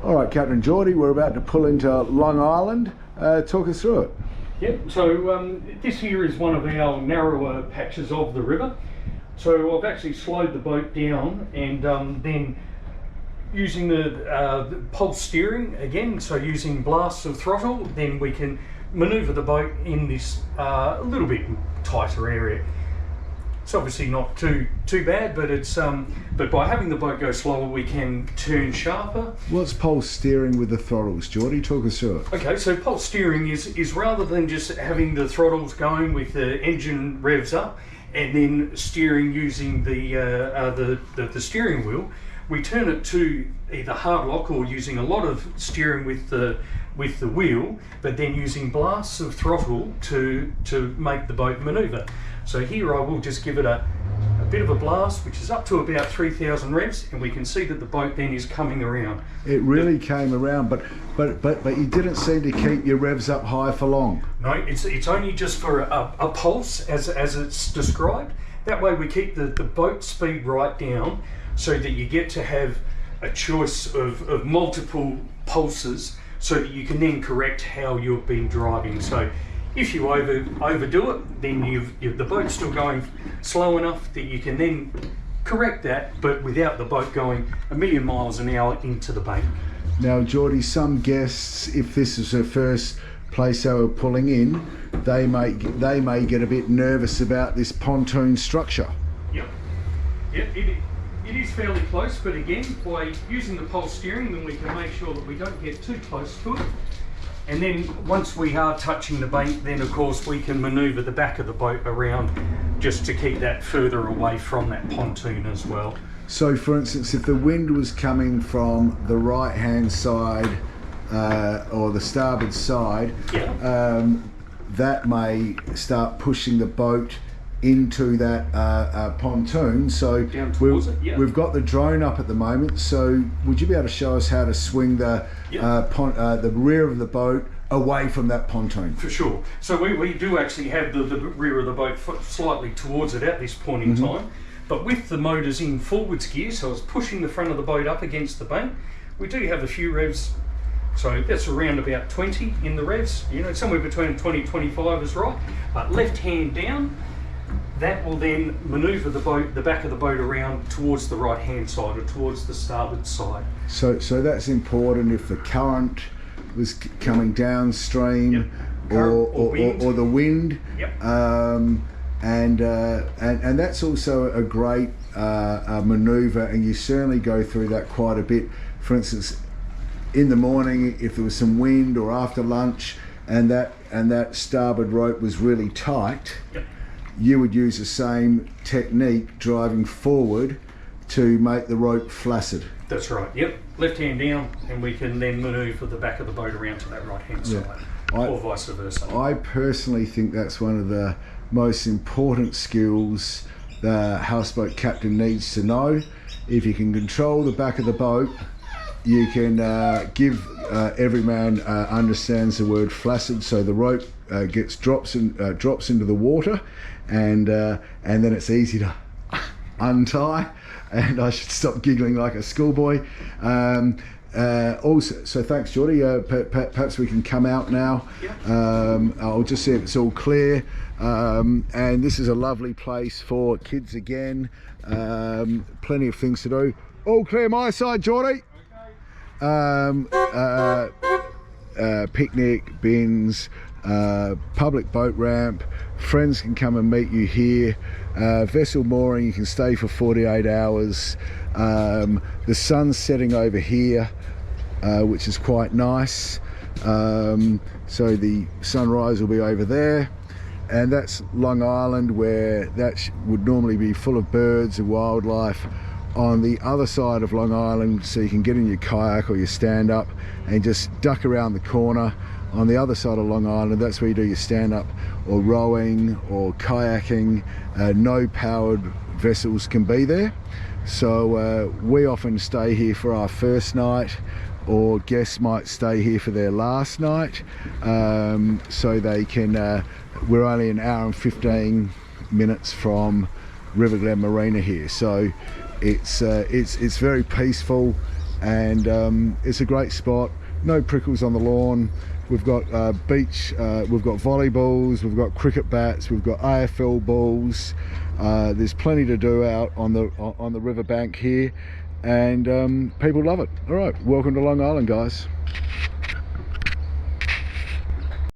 All right, Captain Geordie, we're about to pull into Long Island. Talk us through it. Yep, so this here is one of our narrower patches of the river. So I've actually slowed the boat down and then using the pulse steering again, so using blasts of throttle, then we can manoeuvre the boat in this a little bit tighter area. It's obviously not too bad, but it's but by having the boat go slower, we can turn sharper. What's pulse steering with the throttles, Geordie? Talk us through it. Okay, so pulse steering is rather than just having the throttles going with the engine revs up and then steering using the steering wheel, we turn it to either hard lock or using a lot of steering with the wheel, but then using blasts of throttle to make the boat manoeuvre. So here I will just give it a bit of a blast, which is up to about 3,000 revs, and we can see that the boat then is coming around. It really came around, but you didn't seem to keep your revs up high for long. No, it's only just for a pulse, as it's described. That way we keep the boat speed right down, so that you get to have a choice of multiple pulses, so that you can then correct how you've been driving. So if you overdo it, then the boat's still going slow enough that you can then correct that, but without the boat going a million miles an hour into the bank. Now, Geordie, some guests, if this is their first place they were pulling in, they may get a bit nervous about this pontoon structure. Yep. It is fairly close, but again, by using the pulse steering, then we can make sure that we don't get too close to it. And then once we are touching the bank, then of course we can manoeuvre the back of the boat around just to keep that further away from that pontoon as well. So for instance, if the wind was coming from the right hand side or the starboard side, yeah, that may start pushing the boat into that pontoon. So we've got the drone up at the moment, so would you be able to show us how to swing the the rear of the boat away from that pontoon? For sure. So we do actually have the rear of the boat slightly towards it at this point in time, but with the motors in forwards gear, so it's pushing the front of the boat up against the bank. We do have a few revs, so that's around about 20 in the revs, you know, somewhere between 20 and 25 is right, but left hand down. That will then manoeuvre the back of the boat around towards the right hand side or towards the starboard side. So that's important if the current was coming downstream, yep, or the wind. Yep. And that's also a great manoeuvre, and you certainly go through that quite a bit. For instance, in the morning, if there was some wind, or after lunch, and that starboard rope was really tight. Yep. You would use the same technique driving forward to make the rope flaccid. That's right, yep. Left hand down, and we can then manoeuvre the back of the boat around to that right hand side, or vice versa. I personally think that's one of the most important skills the houseboat captain needs to know. If you can control the back of the boat, you can give every man understands the word flaccid, so the rope drops into the water, and then it's easy to untie. And I should stop giggling like a schoolboy. Also, so thanks, Geordie. Perhaps we can come out now. Yeah. I'll just see if it's all clear. And this is a lovely place for kids again. Plenty of things to do. All clear my side, Geordie. Picnic, bins, public boat ramp, friends can come and meet you here, vessel mooring, you can stay for 48 hours, the sun's setting over here, which is quite nice, so the sunrise will be over there, and that's Long Island, where that would normally be full of birds and wildlife. On the other side of Long Island, so you can get in your kayak or your stand-up and just duck around the corner. On the other side of Long Island, that's where you do your stand-up or rowing or kayaking. No powered vessels can be there, so we often stay here for our first night, or guests might stay here for their last night, so they can we're only an hour and 15 minutes from River Glen Marina here, so it's very peaceful. and it's a great spot. No prickles on the lawn. We've got beach, we've got volleyballs, we've got cricket bats, we've got AFL balls. There's plenty to do out on the riverbank here, and people love it. All right, welcome to Long Island, guys.